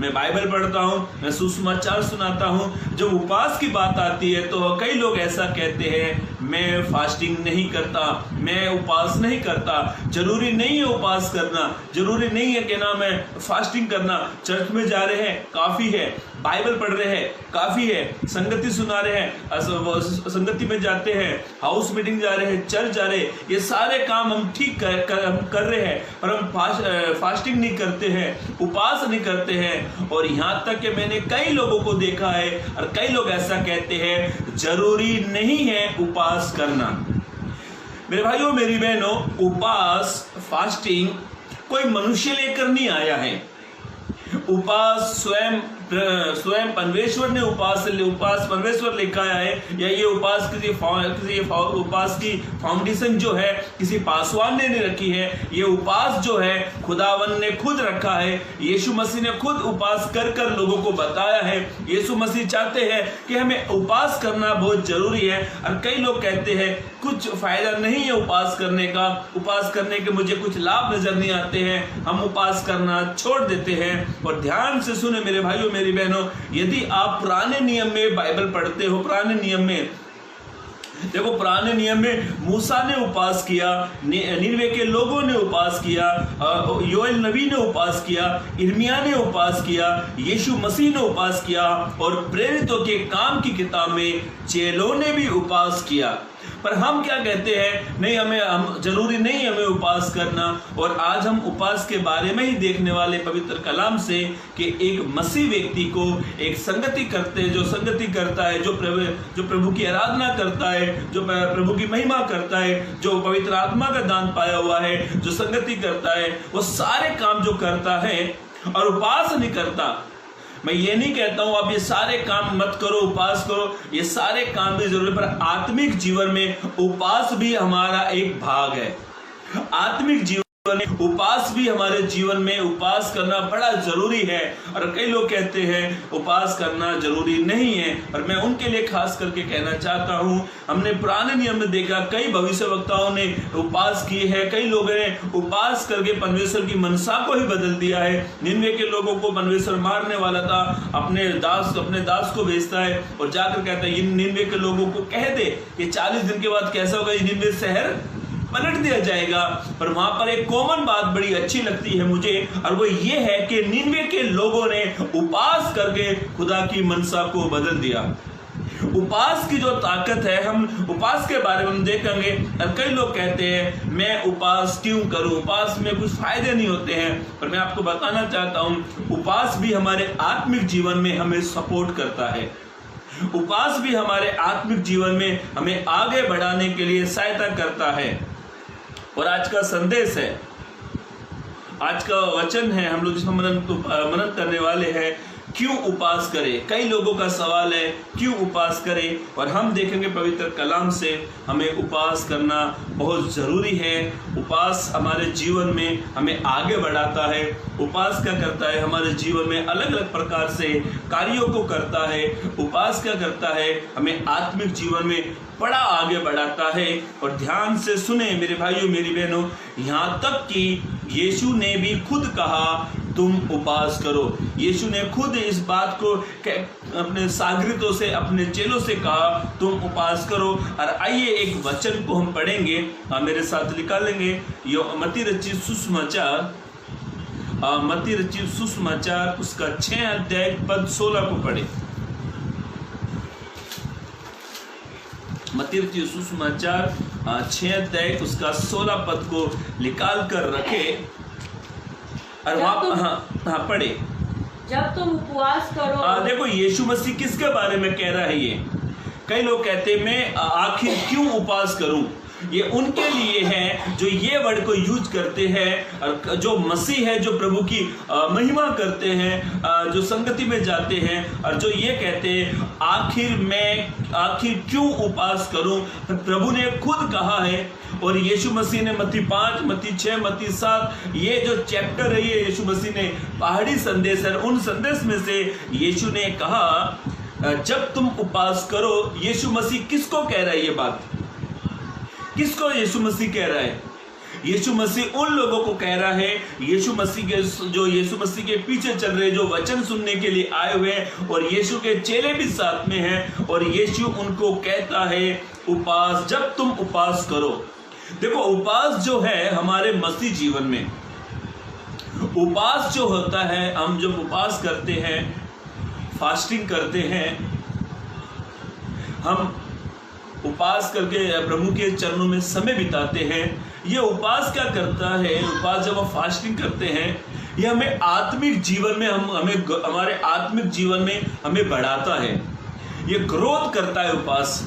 मैं बाइबल पढ़ता हूँ, मैं सुसमाचार सुनाता हूँ। जब उपवास की बात आती है तो कई लोग ऐसा कहते हैं, मैं फास्टिंग नहीं करता, मैं उपवास नहीं करता। जरूरी नहीं है उपवास करना, जरूरी नहीं है कि ना मैं फास्टिंग करना। चर्च में जा रहे हैं काफी है, बाइबल पढ़ रहे हैं काफी है, संगति सुना रहे हैं, संगति में जाते हैं, हाउस मीटिंग जा रहे हैं, चर्च जा रहे हैं, ये सारे काम हम ठीक कर रहे हैं, पर हम फास्टिंग नहीं करते हैं, उपवास नहीं करते हैं। और यहाँ तक कि मैंने कई लोगों को देखा है और कई लोग ऐसा कहते हैं जरूरी नहीं है उपवास करना। मेरे भाइयों मेरी बहनों, उपवास फास्टिंग कोई मनुष्य लेकर नहीं आया है। उपवास स्वयं परमेश्वर ने उपवास परमेश्वर लेकर आया है, या ये उपवास किसी उपवास की फाउंडेशन जो है किसी पासवान ने नहीं रखी है। ये उपवास जो है खुदावन ने खुद रखा है। यीशु मसीह ने खुद उपवास कर लोगों को बताया है। यीशु मसीह चाहते हैं कि हमें उपवास करना बहुत जरूरी है। और कई लोग कहते हैं कुछ फायदा नहीं है उपवास करने का, उपवास करने के मुझे कुछ लाभ नजर नहीं आते हैं, हम उपवास करना छोड़ देते हैं। और ध्यान से सुने मेरे भाइयों मेरी बहनों, यदि आप पुराने नियम में बाइबल पढ़ते हो, पुराने नियम में देखो, पुराने नियम में मूसा ने उपवास किया, निनवे के लोगों ने उपवास किया, योएल नबी ने उपवास किया, इर्मिया ने उपवास किया, यीशु मसीह ने उपवास किया, और प्रेरितों के काम की किताब में चेलों ने भी उपवास किया। पर हम क्या कहते हैं, नहीं हम जरूरी नहीं हमें उपवास करना। और आज हम उपवास के बारे में ही देखने वाले पवित्र कलाम से कि एक मसीह व्यक्ति को एक संगति करता है, जो प्रभु की आराधना करता है, जो प्रभु की महिमा करता है, जो पवित्र आत्मा का दान पाया हुआ है, जो संगति करता है, वो सारे काम जो करता है और उपवास नहीं करता। मैं ये नहीं कहता हूं आप ये सारे काम मत करो, उपवास करो, ये सारे काम भी जरूरी, पर आत्मिक जीवन में उपवास भी हमारा एक भाग है। आत्मिक जीवन में उपवास भी हमारे जीवन में उपवास करना बड़ा जरूरी है। और कई लोग कहते हैं उपवास करना जरूरी नहीं है, और मैं उनके लिए खास करके कहना चाहता हूं, हमने पुराने नियम में देखा कई भविष्यवक्ताओं ने उपवास किए हैं, कई लोगों ने उपवास करके परमेश्वर की मनसा को ही बदल दिया है। निनवे के लोगों को परमेश्वर मारने वाला था, अपने दास को भेजता है और जाकर कहता है निनवे के लोगों को कह दे कि 40 दिन के बाद कैसा होगा, निनवे शहर पलट दिया जाएगा। पर वहां पर एक कॉमन बात बड़ी अच्छी लगती है मुझे, और वो ये है कि निनवे के लोगों ने उपवास करके खुदा की मनसा को बदल दिया। उपवास की जो ताकत है, हम उपवास के बारे में देखेंगे। और कई लोग कहते हैं मैं उपवास क्यों करूं, उपवास में कुछ फायदे नहीं होते हैं। पर मैं आपको बताना चाहता हूं, उपवास भी हमारे आत्मिक जीवन में हमें सपोर्ट करता है। उपवास भी हमारे आत्मिक जीवन में हमें आगे बढ़ाने के लिए सहायता करता है। और आज का संदेश है, आज का वचन है, हम लोग जिसमें मनन करने वाले हैं, क्यों उपवास करें। कई लोगों का सवाल है क्यों उपवास करें, और हम देखेंगे पवित्र कलाम से हमें उपवास करना बहुत जरूरी है। उपवास हमारे जीवन में हमें आगे बढ़ाता है। उपवास क्या करता है, हमारे जीवन में अलग अलग प्रकार से कार्यों को करता है। उपवास क्या करता है, हमें आत्मिक जीवन में बड़ा आगे बढ़ाता है। और ध्यान से सुने मेरे भाइयों मेरी बहनों, यहाँ तक कि यीशु ने भी खुद कहा तुम उपवास करो। यीशु ने खुद इस बात को अपने शागिर्दों से, अपने चेलों से कहा तुम उपवास करो। और आइए एक वचन को हम पढ़ेंगे, मेरे साथ निकालेंगे। मत्ती रचित सुसमाचार उसका 6 अध्याय पद 16 को पढ़े। मत्ती रचित सुसमाचार 6 अध्याय उसका 16 पद को निकाल कर रखे और वहां पढ़े। जब तुम उपवास करो। देखो यीशु मसीह किसके बारे में कह रहा है ये। कई लोग कहते हैं मैं आखिर क्यों उपवास करूं, ये उनके लिए है जो ये वर्ड को यूज करते हैं, और जो मसीह है, जो प्रभु की महिमा करते हैं, जो संगति में जाते हैं, और जो ये कहते हैं आखिर क्यों उपवास करूं। प्रभु ने खुद कहा है, और यीशु मसीह ने मत्ती 5, मत्ती 6, मत्ती 7 ये जो चैप्टर है, ये यीशु मसीह ने पहाड़ी संदेश है, उन संदेश में से यीशु ने कहा जब तुम उपवास करो। यीशु मसीह किसको कह रहा है ये बात, किसको यीशु मसीह कह रहा है? यीशु मसीह उन लोगों को कह रहा है, यीशु मसीह के पीछे चल रहे, जो वचन सुनने के लिए आए हुए हैं, और यीशु के चेले भी साथ में हैं, और यीशु उनको कहता है उपास, जब तुम उपास करो। देखो, उपास जो है हमारे मसीह जीवन में, उपास जो होता है, हम जब उपास करते हैं, फास्टिंग करते हैं, हम उपास करके प्रभु के चरणों में समय बिताते हैं। ये उपास क्या करता है? उपास जब हम फास्टिंग करते हैं, ये हमें आत्मिक जीवन में हमारे आत्मिक जीवन में हमें बढ़ाता है, ये ग्रोथ करता है उपास।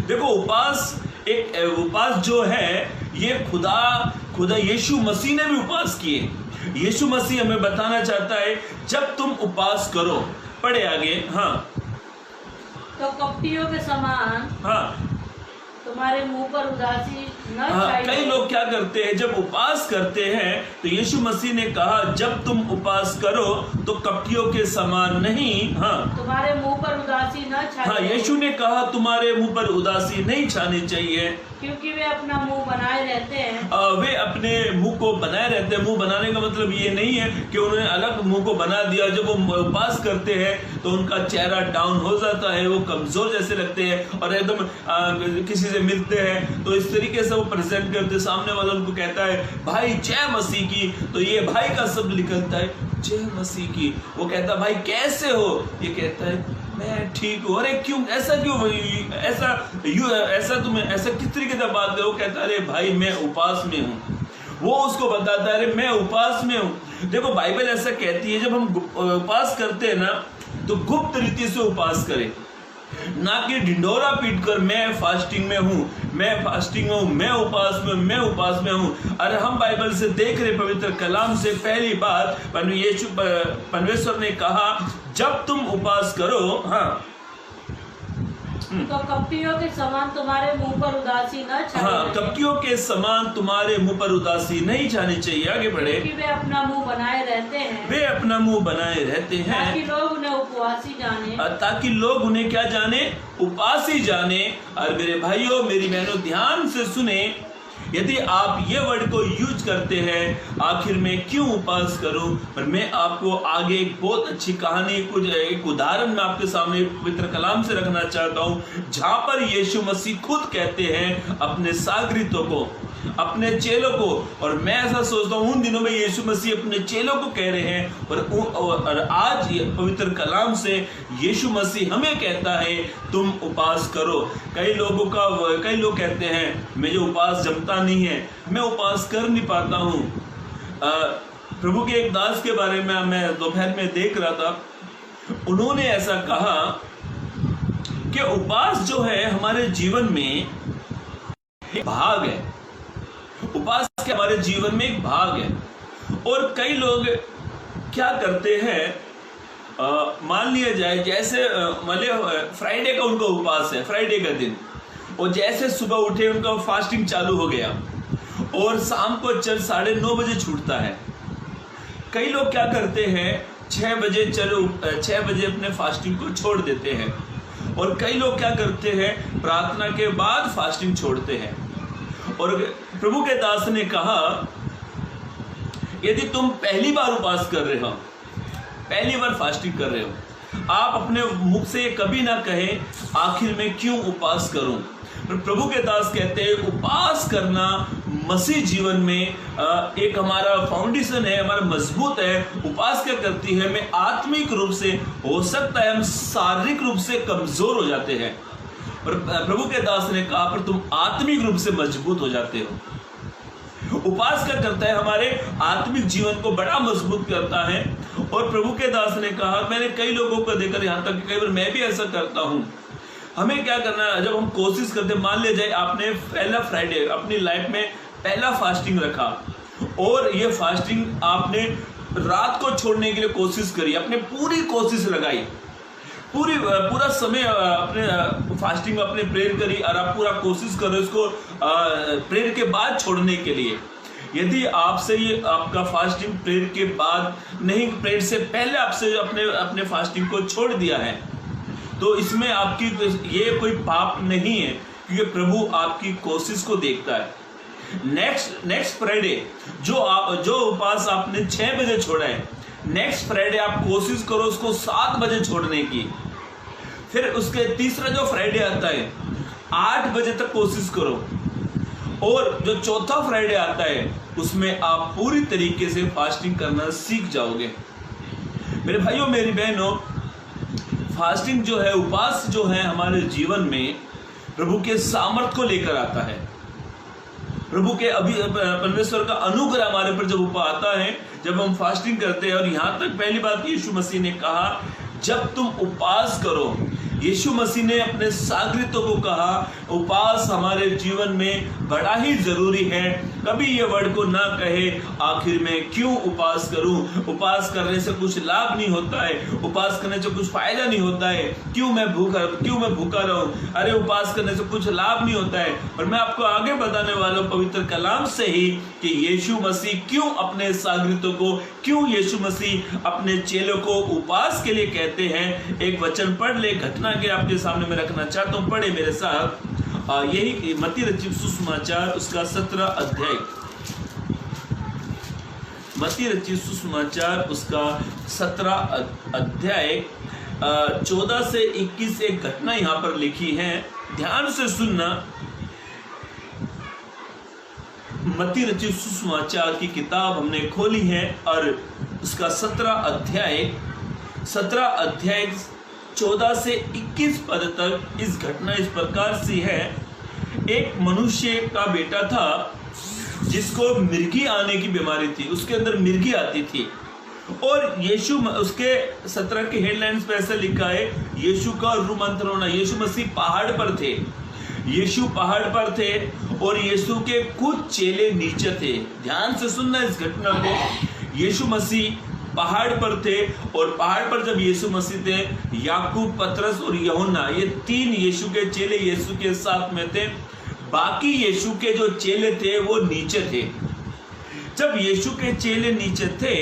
देखो, उपास जो है, ये खुदा यीशु मसीह ने भी उपास किए। यीशु मसीह हमें बताना चाहता है, जब तुम उपास करो। पढ़े आगे। हाँ, तो कपटियों के समान हाँ, तुम्हारे मुंह पर उदासी न हाँ, छाई कई रहे। लोग क्या करते हैं, जब उपास करते हैं, तो यीशु मसीह ने कहा जब तुम उपास करो तो कपटियों के समान नहीं। हाँ, तुम्हारे मुंह पर उदासी न छाई हाँ, रहे। यीशु ने कहा तुम्हारे मुंह पर उदासी नहीं छानी चाहिए, क्योंकि वे अपना मुंह बनाए रहते हैं। वे अपने मुंह को बनाए रहते हैं। मुंह बनाने का मतलब ये नहीं है कि उन्होंने अलग मुंह को बना दिया। जब वो उपास करते हैं तो उनका चेहरा डाउन हो जाता है, वो कमजोर जैसे लगते हैं, और एकदम किसी से मिलते हैं तो इस तरीके से वो प्रेजेंट करते, सामने वाला उनको कहता है भाई जय मसीह की, तो ये भाई का शब्द निकलता है जय मसीह की। वो कहता है भाई कैसे हो, ये कहता है मैं ठीक हूँ। अरे क्यों, ऐसा क्यों, ऐसा तुम्हें ऐसा किस तरीके से बात करो? कहता है अरे भाई मैं उपास में हूँ। वो उसको बताता है अरे मैं उपास में हूँ। देखो, बाइबल ऐसा कहती है, जब हम उपास करते हैं ना, तो गुप्त रीति से उपास करें, ना कि ढिंडोरा पीट कर मैं फास्टिंग में हूँ, मैं फास्टिंग में हूँ, मैं उपास में, मैं उपास में हूँ। अरे हम बाइबल से देख रहे, पवित्र कलाम से, पहली बात परमेश्वर ने कहा जब तुम उपास करो। हाँ, तो कपटियों के समान तुम्हारे मुंह पर उदासी न छाई हाँ, रहे। कपटियों के समान तुम्हारे मुंह पर उदासी नहीं छानी चाहिए। आगे बढ़े। क्योंकि वे अपना मुंह बनाए रहते हैं, वे अपना मुंह बनाए रहते हैं, ताकि लोग उन्हें उपवासी जाने। ताकि लोग उन्हें क्या जाने? उपासी जाने। और मेरे भाइयों, मेरी बहनों, ध्यान से सुने, यदि आप ये वर्ड को यूज करते हैं, आखिर में क्यों उपास करूं, पर मैं आपको आगे एक बहुत अच्छी कहानी, एक उदाहरण मैं आपके सामने पवित्र कलाम से रखना चाहता हूं, जहां पर यीशु मसीह खुद कहते हैं अपने सागरितों को, अपने चेलों को, और मैं ऐसा सोचता हूं उन दिनों में यीशु मसीह अपने चेलों को कह रहे हैं, और आज पवित्र कलाम से यीशु मसीह हमें कहता है तुम उपास करो। कई लोग कहते हैं मुझे उपास जमता नहीं है, मैं उपास कर नहीं पाता हूं। प्रभु के एक दास के बारे में मैं दोपहर में देख रहा था, उन्होंने ऐसा कहा कि उपास जो है हमारे जीवन में एक भाग है, उपास के हमारे जीवन में एक भाग है। और कई लोग क्या करते हैं, मान लिया जाए जैसे फ्राइडे का उनका उपास है, फ्राइडे का दिन, और जैसे सुबह उठे उनका फास्टिंग चालू हो गया, और शाम को चर्च 9:30 बजे छूटता है। कई लोग क्या करते हैं, 6 बजे अपने फास्टिंग को छोड़ देते हैं, और कई लोग क्या करते हैं, प्रार्थना के बाद फास्टिंग छोड़ते हैं। और प्रभु के दास ने कहा यदि तुम पहली बार उपास कर रहे हो, पहली बार फास्टिंग कर रहे हो, आप अपने मुख से कभी ना कहें आखिर में क्यों उपास करूं। प्रभु के दास कहते हैं उपास करना मसीह जीवन में एक हमारा फाउंडेशन है, हमारा मजबूत है। उपास क्या करती है, हमें आत्मिक रूप से, हो सकता है हम शारीरिक रूप से कमजोर हो जाते हैं, और प्रभु के दास ने कहा पर तुम आत्मिक रूप से मजबूत हो जाते हो। उपास क्या करता है, हमारे आत्मिक जीवन को बड़ा मजबूत करता है। और प्रभु के दास ने कहा, मैंने कई लोगों को देखकर, यहाँ तक कई बार मैं भी ऐसा करता हूँ, हमें क्या करना है, जब हम कोशिश करते, मान ले जाए आपने पहला फ्राइडे अपनी लाइफ में पहला फास्टिंग रखा, और ये फास्टिंग आपने रात को छोड़ने के लिए कोशिश करी, अपने पूरी कोशिश लगाई, पूरा समय अपने फास्टिंग में अपने प्रेयर करी, और आप पूरा कोशिश करो इसको प्रेयर के बाद छोड़ने के लिए। यदि आपसे ये आपका फास्टिंग प्रेयर के बाद नहीं, प्रेयर से पहले आपसे अपने फास्टिंग को छोड़ दिया है, तो इसमें आपकी ये कोई पाप नहीं है, क्योंकि प्रभु आपकी कोशिश को देखता है। नेक्स्ट फ्राइडे जो उपवास आपने 6 बजे छोड़ा है, नेक्स्ट फ्राइडे आप कोशिश करो उसको 7 बजे छोड़ने की। फिर उसके तीसरा जो फ्राइडे आता है 8 बजे तक कोशिश करो, और जो चौथा फ्राइडे आता है उसमें आप पूरी तरीके से फास्टिंग करना सीख जाओगे। मेरे भाइयों मेरी बहनों, फास्टिंग जो है, उपवास जो है, हमारे जीवन में प्रभु के सामर्थ को लेकर आता है। प्रभु के परमेश्वर का अनुग्रह हमारे पर जब ऊपर आता है, जब हम फास्टिंग करते हैं। और यहां तक पहली बात यीशु मसीह ने कहा, जब तुम उपवास करो, यीशु मसीह ने अपने सागरितों को कहा उपवास हमारे जीवन में बड़ा ही जरूरी है। कभी ये वर्ड को ना कहे आखिर में क्यों उपवास करूं, उपवास करने से कुछ लाभ नहीं होता है, उपवास करने से कुछ फायदा नहीं होता है, क्यों मैं भूखा रहूं, अरे उपवास करने से कुछ लाभ नहीं होता है। और मैं आपको आगे बताने वाला हूं पवित्र कलाम से ही कि यीशु मसीह क्यों अपने सागरितों को, क्यों यीशु मसीह अपने चेलों को उपवास के लिए कहते हैं। एक वचन पढ़ ले, घटना के आपके सामने मैं रखना चाहता हूं, पढ़े मेरे साथ। यही मत्ती रचित सुसमाचार उसका 17 अध्याय, मत्ती रचित सुसमाचार उसका 17 अध्याय 14 से 21 एक घटना यहां पर लिखी है, ध्यान से सुनना। मत्ती रचित सुसमाचार की किताब हमने खोली है और उसका 17 अध्याय 14 से 21 पद तक इस घटना इस प्रकार से है। एक मनुष्य का बेटा था जिसको मिर्गी आने की बीमारी थी, उसके अंदर मिर्गी आती थी। और यीशु, उसके 17 के हेडलाइंस पे ऐसा लिखा है, यीशु का रूपांतर होना। यीशु मसीह पहाड़ पर थे, यीशु पहाड़ पर थे और यीशु के कुछ चेले नीचे थे। ध्यान से सुनना इस घटना को। यीशु मसीह पहाड़ पर थे और पहाड़ पर जब यीशु मसीह थे, याकूब, पतरस और यूहन्ना, ये 3 यीशु के चेले यीशु के साथ में थे। बाकी यीशु के जो चेले थे वो नीचे थे। जब यीशु के चेले नीचे थे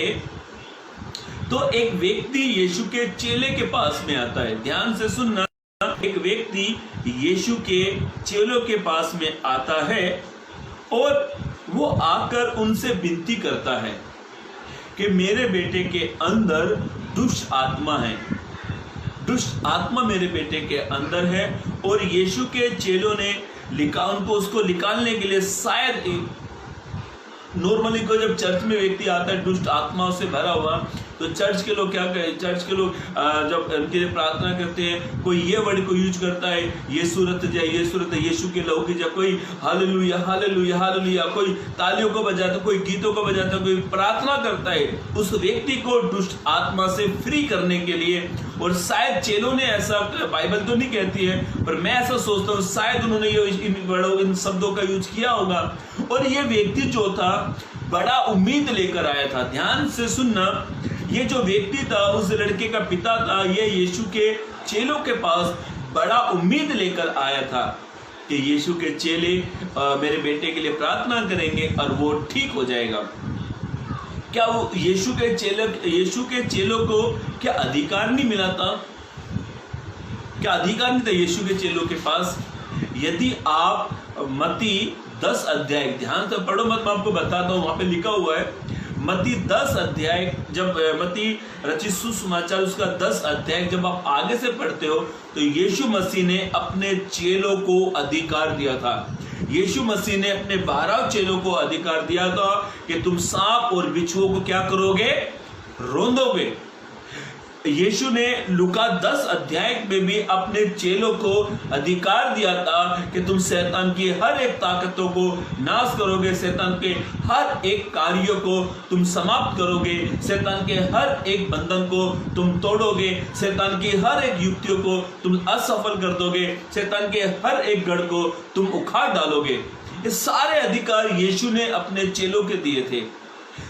तो एक व्यक्ति यीशु के चेले के पास में आता है। ध्यान से सुनना, एक व्यक्ति यीशु के चेलों के पास में आता है और वो आकर उनसे विनती करता है कि मेरे बेटे के अंदर दुष्ट आत्मा है, दुष्ट आत्मा मेरे बेटे के अंदर है। और यीशु के चेलों ने उसको निकालने के लिए, शायद नॉर्मली को जब चर्च में व्यक्ति आता है दुष्ट आत्माओं से भरा हुआ, तो चर्च के लोग क्या करें, चर्च के लोग जब उनके लिए प्रार्थना करते हैं, कोई ये वर्ड को यूज करता है, ये सूरत जाए, ये सूरत है, यीशु के लहू की जाए, कोई हालेलुया हालेलुया हालेलुया, कोई तालियों को बजाता, कोई गीतों को बजाता, कोई प्रार्थना करता है उस व्यक्ति को दुष्ट आत्मा से फ्री करने के लिए। और शायद चेलों ने ऐसा, बाइबल तो नहीं कहती है पर मैं ऐसा सोचता हूँ शायद उन्होंने इन शब्दों का यूज किया होगा। और ये व्यक्ति जो था बड़ा उम्मीद लेकर आया था। ध्यान से सुनना, ये जो व्यक्ति था, उस लड़के का पिता था, ये यीशु के चेलों के पास बड़ा उम्मीद लेकर आया था कि यीशु के चेले मेरे बेटे के लिए प्रार्थना करेंगे और वो ठीक हो जाएगा। क्या वो यीशु के चेलों को क्या अधिकार नहीं मिला था? क्या अधिकार नहीं था यीशु के चेलों के पास? यदि आप मत्ती 10 अध्याय ध्यान से पढ़ो मत, मैं आपको बताता हूँ, वहां पे लिखा हुआ है मत्ती 10 अध्याय, जब मत्ती रचित सुसमाचार उसका 10 अध्याय जब आप आगे से पढ़ते हो तो यीशु मसीह ने अपने चेलों को अधिकार दिया था। यीशु मसीह ने अपने 12 चेलों को अधिकार दिया था कि तुम सांप और बिच्छुओं को क्या करोगे, रौंदोगे। यीशु ने लूका 10 अध्याय में भी अपने चेलों को अधिकार दिया था कि तुम शैतान की हर एक ताकतों को नाश करोगे, शैतान के हर एक कार्यों को तुम समाप्त करोगे, शैतान के हर एक बंधन को तुम तोड़ोगे, शैतान की हर एक युक्तियों को तुम असफल कर दोगे, शैतान के हर एक गढ़ को तुम उखाड़ डालोगे। ये सारे अधिकार यीशु ने अपने चेलों के दिए थे।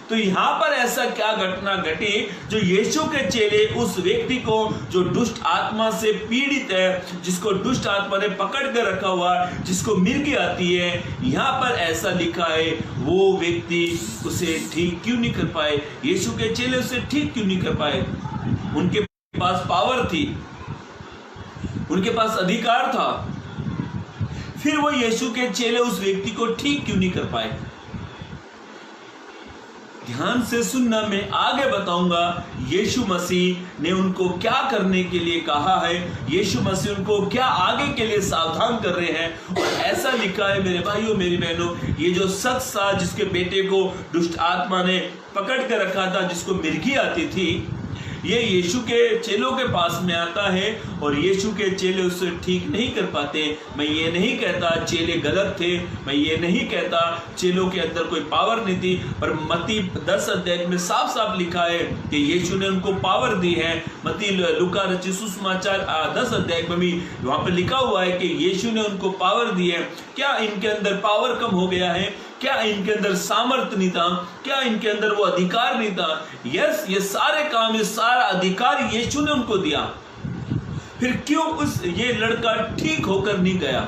तो यहां पर ऐसा क्या घटना घटी जो यीशु के चेले उस व्यक्ति को जो दुष्ट आत्मा से पीड़ित है, जिसको दुष्ट आत्मा ने पकड़ कर रखा हुआ, जिसको मिर्गी आती है, यहां पर ऐसा लिखा है वो व्यक्ति उसे ठीक क्यों नहीं कर पाए? यीशु के चेले उसे ठीक क्यों नहीं कर पाए? उनके पास पावर थी, उनके पास अधिकार था। फिर वो यीशु के चेले उस व्यक्ति को ठीक क्यों नहीं कर पाए? ध्यान से सुनना, मैं आगे बताऊंगा यीशु मसीह ने उनको क्या करने के लिए कहा है, यीशु मसीह उनको क्या आगे के लिए सावधान कर रहे हैं। और ऐसा लिखा है मेरे भाइयों मेरी बहनों, ये जो शख्स था जिसके बेटे को दुष्ट आत्मा ने पकड़ के रखा था, जिसको मिर्गी आती थी, ये यीशु के चेलों के पास में आता है और यीशु के चेले उससे ठीक नहीं कर पाते। मैं ये नहीं कहता चेले गलत थे, मैं ये नहीं कहता चेलों के अंदर कोई पावर नहीं थी, पर मत्ती 10 अध्याय में साफ साफ लिखा है कि यीशु ने उनको पावर दी है। मत्ती लूका रचित सुसमाचार 10 अध्याय में भी वहां पर लिखा हुआ है कि यीशु ने उनको पावर दी है। क्या इनके अंदर पावर कम हो गया है? क्या इनके अंदर सामर्थ्य नहीं था? क्या इनके अंदर वो अधिकार नहीं था? यस, ये सारे काम, ये सारा अधिकार यीशु ने उनको दिया। फिर क्यों ये लड़का ठीक होकर नहीं गया?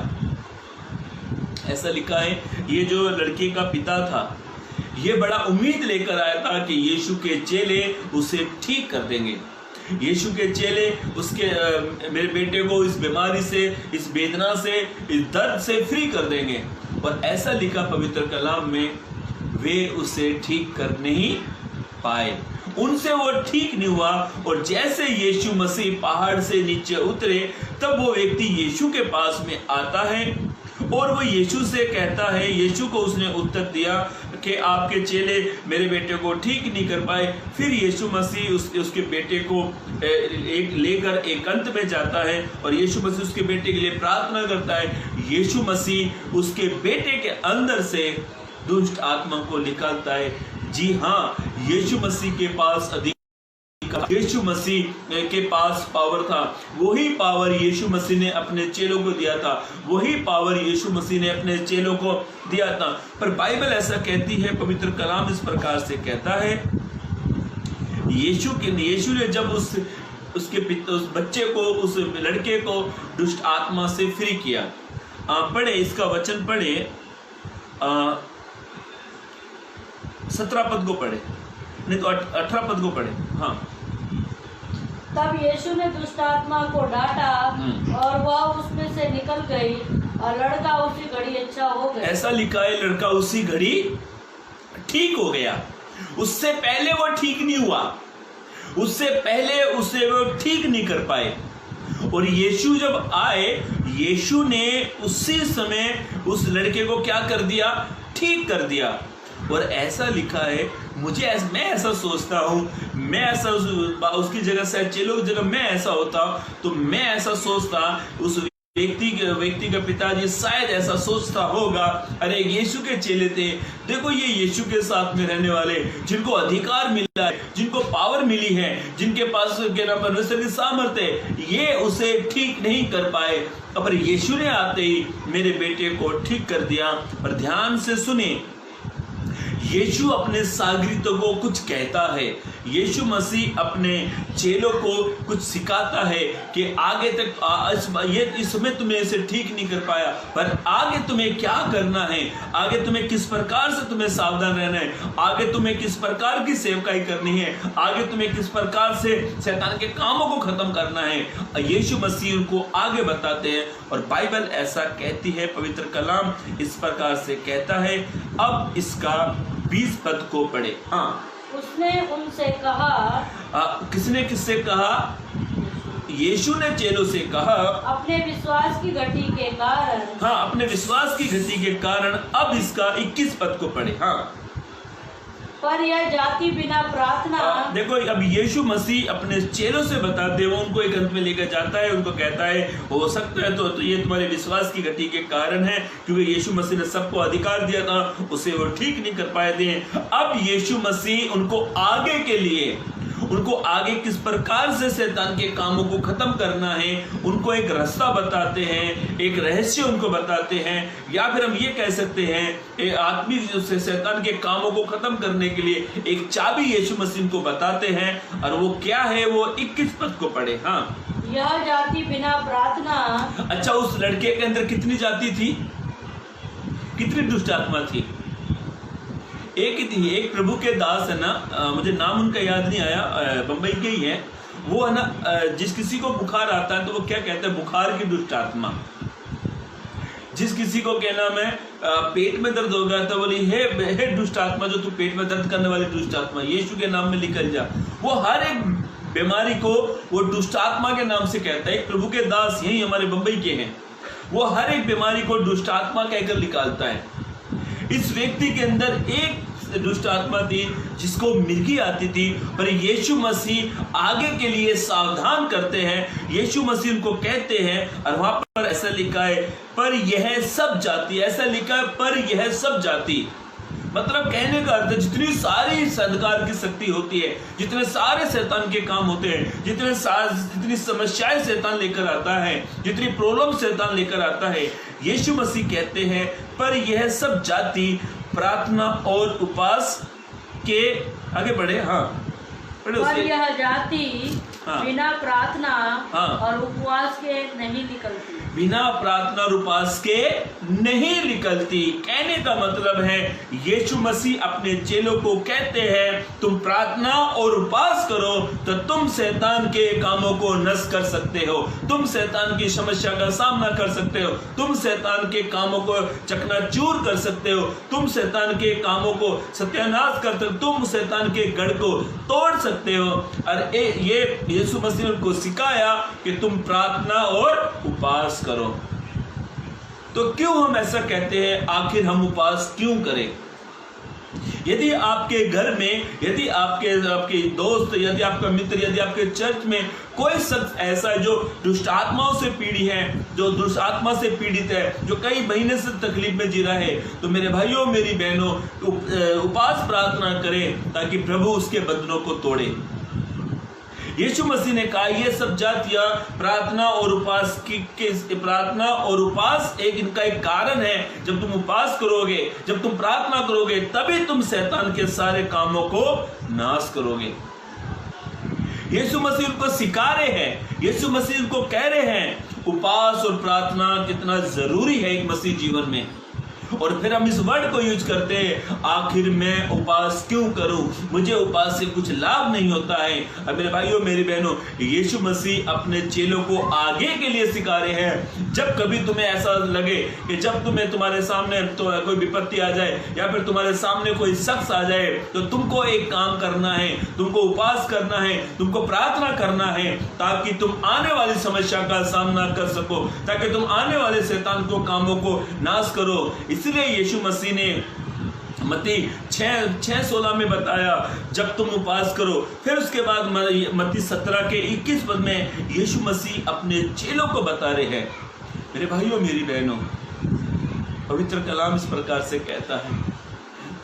ऐसा लिखा है, ये जो लड़के का पिता था, ये बड़ा उम्मीद लेकर आया था कि यीशु के चेले उसे ठीक कर देंगे, यीशु के चेले उसके मेरे बेटे को इस बीमारी से, इस वेदना से, इस दर्द से फ्री कर देंगे। और ऐसा लिखा पवित्र कलाम में, वे उसे ठीक कर नहीं पाए, उनसे वो ठीक नहीं हुआ। और जैसे यीशु मसीह पहाड़ से नीचे उतरे, तब वो व्यक्ति यीशु के पास में आता है और वो यीशु से कहता है, यीशु को उसने उत्तर दिया कि आपके चेले मेरे बेटे को ठीक नहीं कर पाए। फिर यीशु मसीह उसके बेटे को लेकर एकांत में जाता है और यीशु मसीह उसके बेटे के लिए प्रार्थना करता है। यीशु मसीह उसके बेटे के अंदर से दुष्ट आत्मा को निकालता है। जी हाँ, यीशु मसीह के पास यीशु मसीह के पास पावर था, वही पावर यीशु मसीह ने अपने चेलों को दिया था, वही पावर यीशु मसीह ने अपने चेलों को दिया था। पर बाइबल ऐसा कहती है, पवित्र कलाम इस प्रकार से कहता है, यीशु ने जब उस बच्चे को, उस लड़के को दुष्ट आत्मा से फ्री किया। पढ़े इसका वचन, पढ़े 17 पद को पढ़े, नहीं तो 18 पद को पढ़े। हाँ, तब यीशु ने दुष्ट आत्मा को डांटा और वह उसमें से निकल गई और लड़का उसी घड़ी अच्छा हो गया। ऐसा लिखा है, लड़का उसी घड़ी ठीक हो गया। उससे पहले वो ठीक नहीं हुआ, उससे पहले उसे वो ठीक नहीं कर पाए। और यीशु जब आए, यीशु ने उसी समय उस लड़के को क्या कर दिया? ठीक कर दिया। और ऐसा लिखा है, मैं ऐसा सोचता हूँ, मैं ऐसा उसकी जगह से, चेलों की जगह मैं ऐसा होता तो मैं ऐसा सोचता, उस व्यक्ति का पिताजी शायद ऐसा सोचता होगा, अरे यीशु के चेले थे, देखो ये यीशु के साथ में रहने वाले, जिनको अधिकार मिला है, जिनको पावर मिली है, जिनके पास की सामर्थ्य है, ये उसे ठीक नहीं कर पाए। पर यीशु ने आते ही मेरे बेटे को ठीक कर दिया। पर ध्यान से सुने, यीशु अपने शागिर्दों को कुछ कहता है, यीशु मसीह अपने चेलों को कुछ सिखाता है कि आगे तक इस समय तुम्हें इसे ठीक नहीं कर पाया, पर आगे तुम्हें क्या करना है, आगे तुम्हें किस प्रकार से तुम्हें सावधान रहना है, आगे तुम्हें किस प्रकार की सेवकाई करनी है, आगे तुम्हें किस प्रकार से शैतान के कामों को खत्म करना है। यीशु मसीह उनको आगे बताते हैं। और बाइबल ऐसा कहती है, पवित्र कलाम इस प्रकार से कहता है। अब इसका 20 पद को पढ़े। हाँ, उसने उनसे कहा, किससे कहा? यीशु ने चेलों से कहा, अपने विश्वास की घटी के कारण। हाँ, अपने विश्वास की घटी के कारण। अब इसका 21 पद को पढ़े। हाँ, पर यह जाति बिना प्रार्थना। देखो, अब यीशु मसीह अपने चेलों से बताते, वो उनको एक अंत में लेकर जाता है, उनको कहता है हो सकता है तो ये तुम्हारे विश्वास की घटी के कारण है, क्योंकि यीशु मसीह ने सबको अधिकार दिया था, उसे वो ठीक नहीं कर पाए थे। अब यीशु मसीह उनको आगे किस प्रकार से शैतान के कामों को खत्म करना है, उनको एक रास्ता बताते हैं, एक रहस्य उनको बताते हैं, या फिर हम ये कह सकते हैं आत्मिक से शैतान के कामों को खत्म करने के लिए एक चाबी यीशु मसीह को बताते हैं। और वो क्या है? वो 21 पद को पढ़े। हाँ, यह जाति बिना प्रार्थना। अच्छा, उस लड़के के अंदर कितनी जाति थी, कितनी दुष्ट आत्मा थी? एक ही थी। एक प्रभु के दास है ना, मुझे नाम उनका याद नहीं आया, बंबई के ही है वो, है ना, जिस किसी को बुखार आता है तो वो क्या कहते हैं? बुखार की दुष्ट आत्मा। जिस किसी को कहना मैं पेट में दर्द हो गया था, बोली हे दुष्ट आत्मा, जो तू पेट में दर्द करने वाली दुष्ट आत्मा, यीशु के नाम में निकल जा। वो हर एक बीमारी को वो दुष्ट आत्मा के नाम से कहता है। एक प्रभु के दास यही हमारे बंबई के हैं, वो हर एक बीमारी को दुष्ट आत्मा कहकर निकालता है। इस व्यक्ति के अंदर एक दुष्ट आत्मा थी जिसको मिर्गी आती थी, पर यीशु मसीह आगे के लिए सावधान करते हैं। यीशु मसीह उनको कहते हैं, और वहां पर ऐसा लिखा है, पर यह सब जाति, ऐसा लिखा है पर यह सब जाति। मतलब कहने का अर्थ, जितनी सारी अंधकार की शक्ति होती है, जितने सारे शैतान के काम होते हैं, जितनी समस्याएं शैतान लेकर आता है, जितनी प्रॉब्लम शैतान लेकर आता है, यीशु मसीह कहते हैं पर यह सब जाति प्रार्थना और उपवास के, आगे बढ़े, हाँ पढ़े पर उसे। यह जाति बिना प्रार्थना और उपवास के नहीं निकलती। बिना प्रार्थना और उपवास के नहीं निकलती। कहने का मतलब है यीशु मसीह अपने चेलों को कहते हैं, तुम प्रार्थना और उपवास करो तो तुम शैतान के कामों को नष्ट कर सकते हो, तुम शैतान की समस्या का सामना कर सकते हो, तुम शैतान के कामों को चकनाचूर कर सकते हो, तुम शैतान के कामों को सत्यानाश कर सकते हो, तुम शैतान के गढ़ को तोड़ सकते हो। और ये यीशु मसीह ने उनको सिखाया कि तुम प्रार्थना और उपवास करो। तो क्यों हम ऐसा कहते हैं? आखिर हम उपवास क्यों करें? यदि आपके घर में, यदि आपके दोस्त, यदि आपका मित्र, यदि आपके चर्च में कोई शख्स ऐसा है जो दुष्ट आत्माओं से पीड़ित है, जो दुष्ट आत्मा से पीड़ित है, जो कई महीने से तकलीफ में जी रहा है, तो मेरे भाइयों मेरी बहनों, उपवास प्रार्थना करें ताकि प्रभु उसके बंधनों को तोड़े। यीशु मसीह ने कहा ये सब जातियां प्रार्थना और उपवास प्रार्थना और उपवास इनका एक कारण है। जब तुम उपवास करोगे, जब तुम प्रार्थना करोगे, तभी तुम शैतान के सारे कामों को नाश करोगे। यीशु मसीह उनको सिखा रहे हैं, यीशु मसीह उनको कह रहे हैं उपवास और प्रार्थना कितना जरूरी है एक मसीह जीवन में। और फिर हम इस वर्ड को यूज करते हैं, आखिर मैं उपवास क्यों करूं, मुझे उपवास से कुछ लाभ नहीं होता है। अब मेरे भाइयों मेरी बहनों, यीशु मसीह अपने चेलों को आगे के लिए सिखा रहे हैं। जब कभी तुम्हें ऐसा लगे कि जब तुम्हारे सामने तो कोई विपत्ति आ जाए या फिर तुम्हारे सामने कोई शख्स आ जाए, तो तुमको एक काम करना है, तुमको उपवास करना है, तुमको प्रार्थना करना है, ताकि तुम आने वाली समस्या का सामना कर सको, ताकि तुम आने वाले शैतान को कामों को नाश करो। इसलिए यीशु मसीह ने मत्ती 6:16 में बताया जब तुम उपवास करो। फिर उसके बाद मत्ती 17 के 21 पद में यीशु मसीह अपने चेलों को बता रहे हैं। मेरे भाइयों मेरी बहनों, पवित्र कलाम इस प्रकार से कहता है,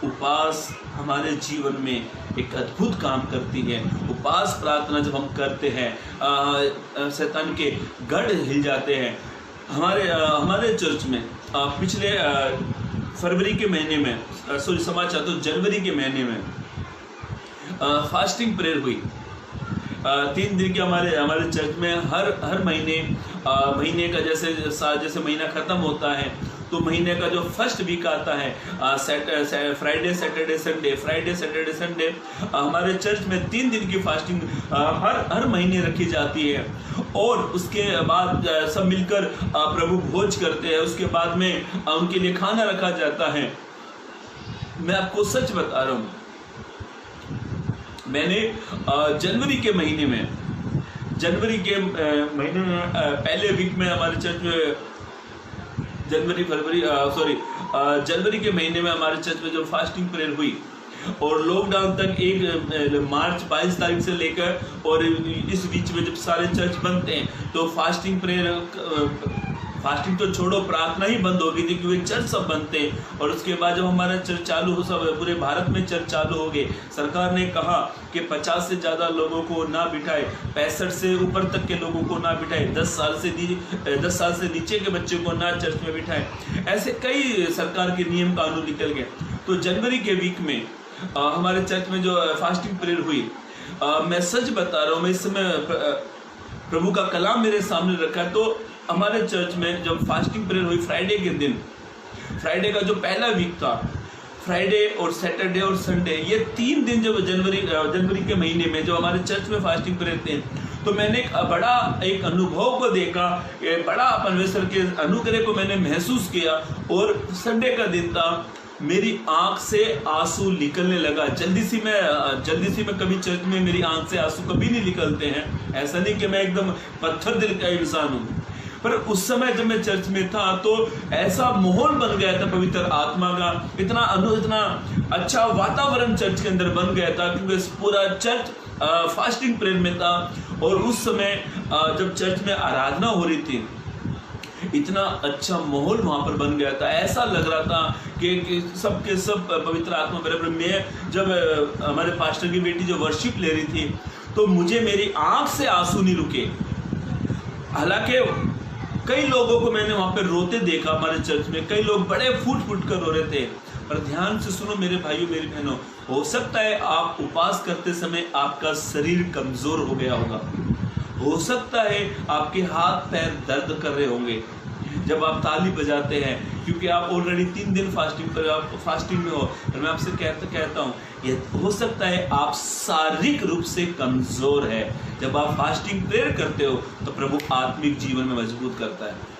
उपवास हमारे जीवन में एक अद्भुत काम करती है। उपवास प्रार्थना जब हम करते हैं, शैतान के गढ़ हिल जाते हैं। हमारे चर्च में पिछले फरवरी के महीने में, जनवरी के महीने में फास्टिंग प्रेयर हुई। 3 दिन के हमारे चर्च में हर महीने का जैसे महीना खत्म होता है तो महीने का जो फर्स्ट वीक आता है, फ्राइडे सैटरडे संडे, हमारे चर्च में 3 दिन की फास्टिंग हर महीने रखी जाती है। और उसके बाद सब मिलकर प्रभु भोज करते हैं। उसके बाद में उनके लिए खाना रखा जाता है। मैं आपको सच बता रहा हूँ, मैंने जनवरी के महीने में पहले वीक में हमारे चर्च में जनवरी के महीने में हमारे चर्च में जो फास्टिंग प्रेयर हुई, और लॉकडाउन तक एक मार्च 22 तारीख से लेकर, और इस बीच में जब सारे चर्च बनते हैं तो फास्टिंग तो छोड़ो, प्रार्थना ही बंद हो गई थी क्योंकि चर्च सब बनते हैं। और उसके बाद जब हमारा चर्च चालू हो, सब पूरे भारत में चर्च चालू हो गए, सरकार ने कहा कि 50 से ज़्यादा लोगों को ना बिठाए, 65 से ऊपर तक के लोगों को ना बिठाए, 10 साल से नीचे के बच्चे को ना चर्च में बिठाए। ऐसे कई सरकार के नियम कानून निकल गए। तो जनवरी के वीक में हमारे चर्च में जो फास्टिंग प्रेयर हुई, मैं सच बता रहा हूँ, मैं इस समय प्रभु का कलाम मेरे सामने रखा, तो हमारे चर्च में जब फास्टिंग प्रेयर हुई फ्राइडे के दिन, फ्राइडे का जो पहला वीक था, फ्राइडे और सैटरडे और संडे, ये 3 दिन जब जनवरी के महीने में जब हमारे चर्च में फास्टिंग प्रेयर थे, तो मैंने एक अनुभव को देखा, बड़ा परमेश्वर के अनुग्रह को मैंने महसूस किया। और संडे का दिन था, मेरी आंख से आंसू निकलने लगा। जल्दी सी मैं कभी चर्च में मेरी आंख से आंसू कभी नहीं निकलते हैं। ऐसा नहीं कि मैं एकदम पत्थर दिल का इंसान हूँ, पर उस समय जब मैं चर्च में था तो ऐसा माहौल बन गया था पवित्र आत्मा का, इतना अच्छा वातावरण चर्च के अंदर बन गया था, क्योंकि पूरा चर्च फास्टिंग प्रेयर में था। और उस समय जब चर्च में आराधना हो रही थी, इतना अच्छा माहौल वहां पर बन गया था। ऐसा लग रहा था कि सब के सब पवित्र आत्मा बराबर। मैं जब हमारे पास्टर की बेटी जो वर्शिप ले रही थी, तो मुझे मेरी आंख से आंसू नहीं रुके। हालांकि कई लोगों को मैंने वहां पर रोते देखा, हमारे चर्च में कई लोग बड़े फूट कर रो रहे थे। पर ध्यान से सुनो मेरे भाइयों मेरी बहनों, हो सकता है आप उपवास करते समय आपका शरीर कमजोर हो गया होगा, हो सकता है आपके हाथ पैर दर्द कर रहे होंगे जब आप ताली बजाते हैं, क्योंकि आप ऑलरेडी 3 दिन फास्टिंग में हो। और मैं आपसे कहता हूँ, ये हो सकता है आप शारीरिक रूप से कमजोर है। जब आप फास्टिंग प्रेयर करते हो तो प्रभु आत्मिक जीवन में मजबूत करता है।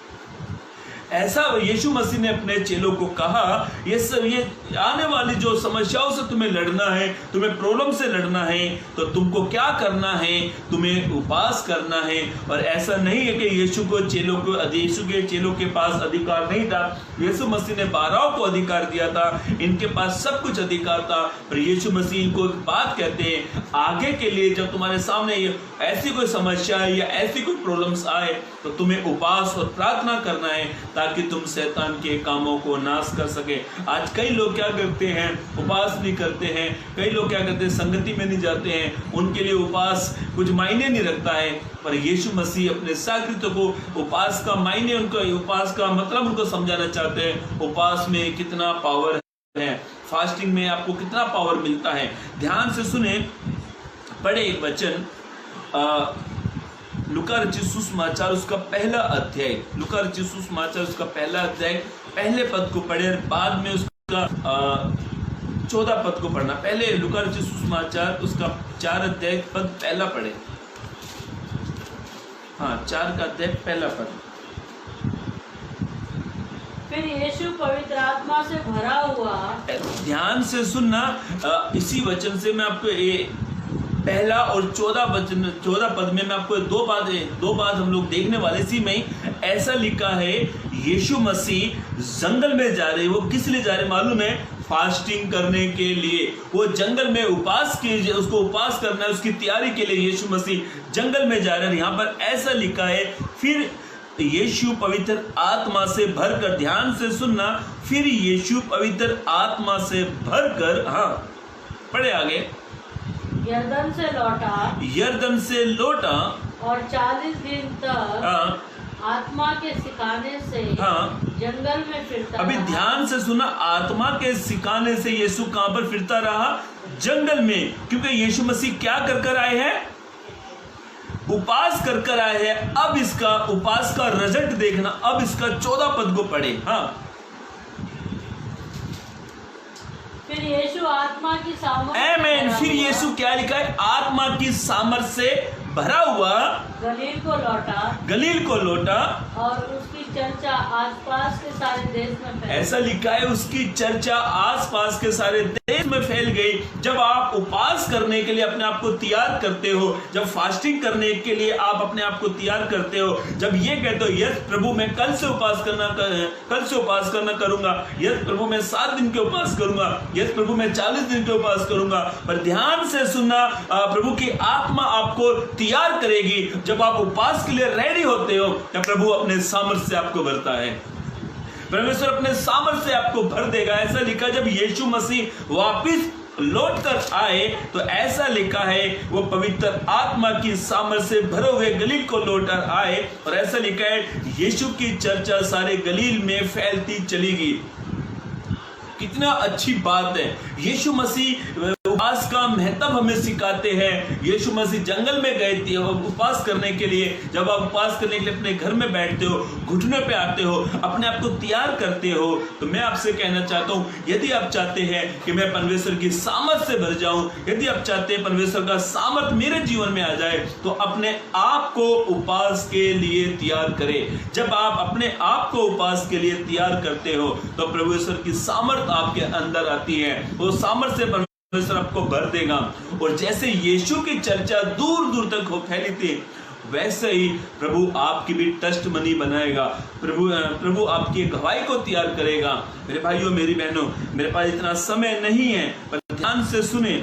ऐसा यीशु मसीह ने अपने चेलों को कहा, ये आने वाली जो समस्याओं से तुम्हें लड़ना है, तुम्हें प्रॉब्लम से लड़ना है, तो तुमको क्या करना है, तुम्हें उपवास करना है। और ऐसा नहीं है कि यीशु के चेलों के पास अधिकार नहीं था। यीशु मसीह ने 12 को अधिकार दिया था, इनके पास सब कुछ अधिकार था। पर यीशु मसीह इनको एक बात कहते हैं, आगे के लिए जब तुम्हारे सामने ऐसी कोई समस्या है या ऐसी कोई प्रॉब्लम्स आए, तो तुम्हें उपवास और प्रार्थना करना है, ताकि तुम शैतान के कामों को नाश कर सके। आज कई लोग क्या करते हैं, उपवास नहीं करते हैं। कई लोग क्या करते हैं, संगति में नहीं जाते हैं, उनके लिए उपवास कुछ मायने नहीं रखता है। पर यीशु मसीह अपने शागिर्दों को उपवास का मायने, उपवास का मतलब उनको समझाना चाहते हैं। उपवास में कितना पावर है, फास्टिंग में आपको कितना पावर मिलता है। ध्यान से सुने, पढ़े एक वचन लूका रचित सुसमाचार उसका पहला अध्याय, लूका रचित सुसमाचार उसका पहला अध्याय पहले पद को पढ़े, बाद में उसका 14 पद को पढ़ना। पहले लूका रचित सुसमाचार उसका 4 अध्याय पद पहला पढ़े। हाँ, 4 का अध्याय पहला पद। फिर यीशु पवित्र आत्मा से भरा हुआ, ध्यान से सुनना, इसी वचन से मैं आपको पहला और 14 पद में मैं आपको दो बात हम लोग देखने वाले। इसी में ऐसा लिखा है, यीशु मसीह जंगल में जा रहे। वो किस लिए जा रहे मालूम है? फास्टिंग करने के लिए। वो जंगल में उसको उपवास करना है, उसकी तैयारी के लिए यीशु मसीह जंगल में जा रहे हैं। यहाँ पर ऐसा लिखा है, फिर यीशु पवित्र आत्मा से भरकर, ध्यान से सुनना, फिर यीशु पवित्र आत्मा से भरकर, हाँ पढ़े आगे, यरदन से लौटा और 40 दिन तक आत्मा के सिखाने से जंगल में फिरता अभी रहा। ध्यान से सुना, आत्मा के सिखाने से यीशु कहां पर फिरता रहा? जंगल में। क्योंकि यीशु मसीह क्या कर आए हैं? उपवास कर आए हैं। अब इसका उपवास का रिजल्ट देखना। अब इसका 14 पद को पढ़े। हाँ, फिर यीशु आत्मा की सामर्थ्य, आमीन। फिर यीशु क्या लिखा है? आत्मा की सामर्थ्य से भरा हुआ गलील को लौटा और उसकी चर्चा आसपास के सारे देश में फैल। ऐसा लिखा है, उसकी चर्चा आसपास के सारे देश में फैल गई। जब आप उपवास करने के लिए अपने आप को तैयार करते हो, जब फास्टिंग करने के लिए आप अपने आप को तैयार करते हो, जब ये कहते हो यस प्रभु मैं कल से उपवास करना करूंगा, यस प्रभु मैं 7 दिन के उपवास करूंगा, यस प्रभु मैं 40 दिन के उपवास करूंगा। पर ध्यान से सुनना, प्रभु की आत्मा आपको तैयार करेगी। जब आप उपवास के लिए रेडी होते हो, तब प्रभु अपने सामर्थ्य से आपको भरता है। परमेश्वर अपने सामर्थ्य से आपको भर देगा। ऐसा लिखा, जब यीशु मसीह वापिस लौट कर आए तो ऐसा लिखा है, वो पवित्र आत्मा की सामर्थ्य से भरे हुए गलील को लौट कर आए। और ऐसा लिखा है, यीशु की चर्चा सारे गलील में फैलती चली गई। कितना अच्छी बात है। यीशु मसीह उपवास का महत्व हमें सिखाते हैं। यीशु मसीह जंगल में गए थे उपवास करने के लिए। जब आप उपवास करने के लिए अपने घर में बैठते हो, घुटने पे आते हो, अपने आप को तैयार करते हो, तो मैं आपसे कहना चाहता हूं, यदि आप चाहते हैं कि मैं परमेश्वर की सामर्थ से भर जाऊं, यदि आप चाहते हैं परमेश्वर का सामर्थ मेरे जीवन में आ जाए, तो अपने आप को उपवास के लिए तैयार करें। जब आप अपने आप को उपवास के लिए तैयार करते हो तो परमेश्वर की सामर्थ आपके अंदर आती है। वो सामर्थ से परमेश्वर आपको भर देगा। और जैसे यीशु की चर्चा दूर दूर तक फैली थी, वैसे ही प्रभु आपकी भी टेस्टमनी बनाएगा। प्रभु आपकी गवाही को तैयार करेगा। मेरे भाइयों, मेरी बहनों, मेरे पास इतना समय नहीं है, पर ध्यान से सुने।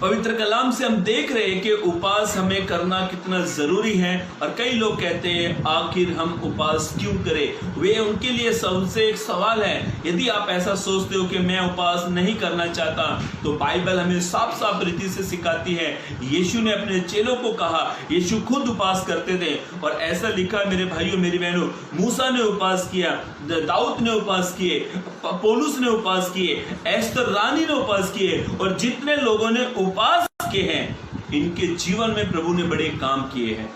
पवित्र कलाम से हम देख रहे हैं कि उपवास हमें करना कितना जरूरी है। और कई लोग कहते हैं आखिर हम उपवास क्यों करें। वे उनके लिए सबसे एक सवाल है। यदि आप ऐसा सोचते हो कि मैं उपवास नहीं करना चाहता, तो बाइबल हमें साफ साफ रीति से सिखाती है। यीशु ने अपने चेलों को कहा, यीशु खुद उपवास करते थे और ऐसा लिखा है मेरे भाइयों, मेरी बहनों, मूसा ने उपवास किया, दाऊद ने उपवास किए, पौलुस ने उपवास किए, एस्तर रानी ने उपवास किए, और जितने लोगों ने उपवास के हैं, इनके जीवन में प्रभु ने बड़े काम किए हैं।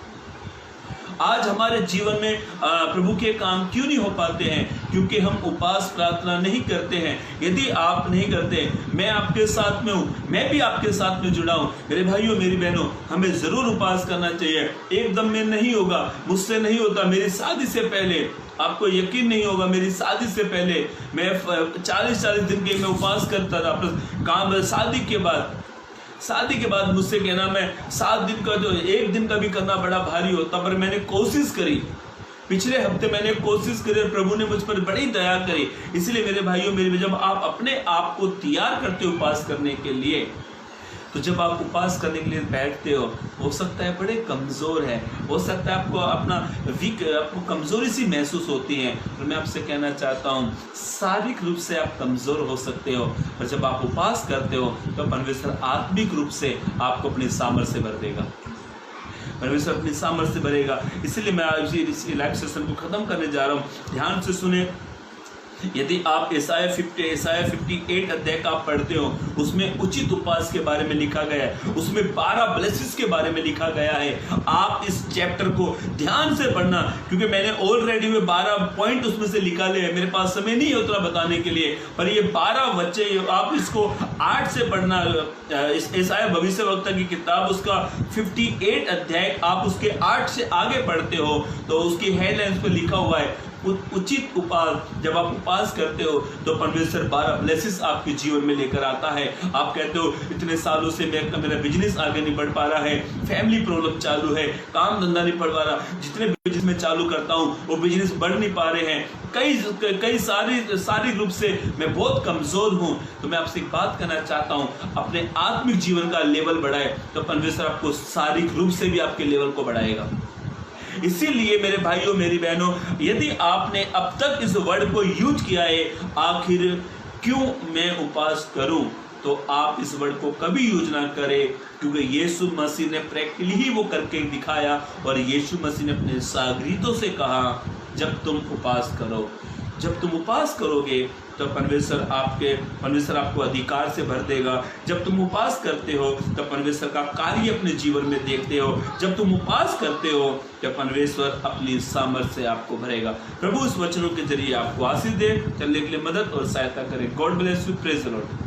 आज हमारे जीवन में प्रभु के काम क्यों नहीं हो पाते हैं? क्योंकि हम उपवास प्रार्थना नहीं करते हैं। यदि आप नहीं करते, मैं आपके साथ में हूं, मैं भी आपके साथ में जुड़ा हूं। मेरे भाइयों, मेरी बहनों, हमें जरूर उपवास करना चाहिए। एकदम में नहीं होगा, मुझसे नहीं होता। मेरी शादी से पहले, आपको यकीन नहीं होगा, मेरी शादी से पहले मैं 40-40 दिन के मैं उपवास करता था। काम शादी के बाद मुझसे कहना, मैं 7 दिन का, जो 1 दिन का भी करना बड़ा भारी होता, पर मैंने कोशिश करी। पिछले हफ्ते मैंने कोशिश करी और प्रभु ने मुझ पर बड़ी दया करी। इसलिए मेरे भाइयों, मेरी, जब आप अपने आप को तैयार करते हो उपवास करने के लिए, तो जब आप उपवास करने के लिए बैठते हो सकता है बड़े कमज़ोर है, हो सकता है आपको आपको कमज़ोरी सी महसूस होती है। तो मैं आपसे कहना चाहता हूँ, शारीरिक रूप से आप कमज़ोर हो सकते हो, पर जब आप उपवास करते हो तो परमेश्वर आत्मिक रूप से आपको अपनी सामर्थ्य से भर देगा। परमेश्वर अपनी सामर्थ्य से भरेगा। इसलिए मैं आज इस लाइव सेशन को ख़त्म करने जा रहा हूँ। ध्यान से सुने। यदि आप Isaiah 58 अध्याय का आप पढ़ते हो, उसमें उचित उपवास के बारे में लिखा गया है, उसमें 12 ब्लेसिस के बारे में लिखा गया है। आप इस चैप्टर को ध्यान से पढ़ना, क्योंकि मैंने ऑलरेडी में 12 पॉइंट उसमें से निकाले हैं। मेरे पास समय नहीं है उतना बताने के लिए, पर ये 12 बच्चे, आप इसको 8 से पढ़ना। Isaiah भविष्यवक्ता की किताब, उसका 58 अध्याय आप उसके 8 से आगे पढ़ते हो तो उसकी हेडलाइंस पे लिखा हुआ है उचित उपवास। जब आप उपवास करते हो तो परमेश्वर 12 ब्लेसिस आपके जीवन में लेकर आता है। आप कहते हो इतने सालों से मेरा बिजनेस आगे नहीं बढ़ पा रहा है, फैमिली प्रॉब्लम चालू है, काम धंधा नहीं बढ़ पा रहा, जितने बिजनेस में चालू करता हूँ वो बिजनेस बढ़ नहीं पा रहे हैं, कई सारी रूप से मैं बहुत कमजोर हूँ। तो मैं आपसे एक बात कहना चाहता हूँ, अपने आत्मिक जीवन का लेवल बढ़ाए तो परमेश्वर आपको शारीरिक रूप से भी आपके लेवल को बढ़ाएगा। इसीलिए मेरे भाइयों, मेरी बहनों, यदि आपने अब तक इस वर्ड को यूज किया है, आखिर क्यों मैं उपवास करूं, तो आप इस वर्ड को कभी यूज ना करें, क्योंकि यीशु मसीह ने प्रैक्टिकली ही वो करके दिखाया। और यीशु मसीह ने अपने शागिर्दों से कहा, जब तुम उपवास करो, जब तुम उपवास करोगे तो परमेश्वर आपको अधिकार से भर देगा। जब तुम उपवास करते हो तो परमेश्वर का कार्य अपने जीवन में देखते हो। जब तुम उपवास करते हो तो परमेश्वर अपनी सामर्थ्य से आपको भरेगा। प्रभु इस वचनों के जरिए आपको आशीष दे, चलने के लिए मदद और सहायता करे। God bless you. Praise the Lord.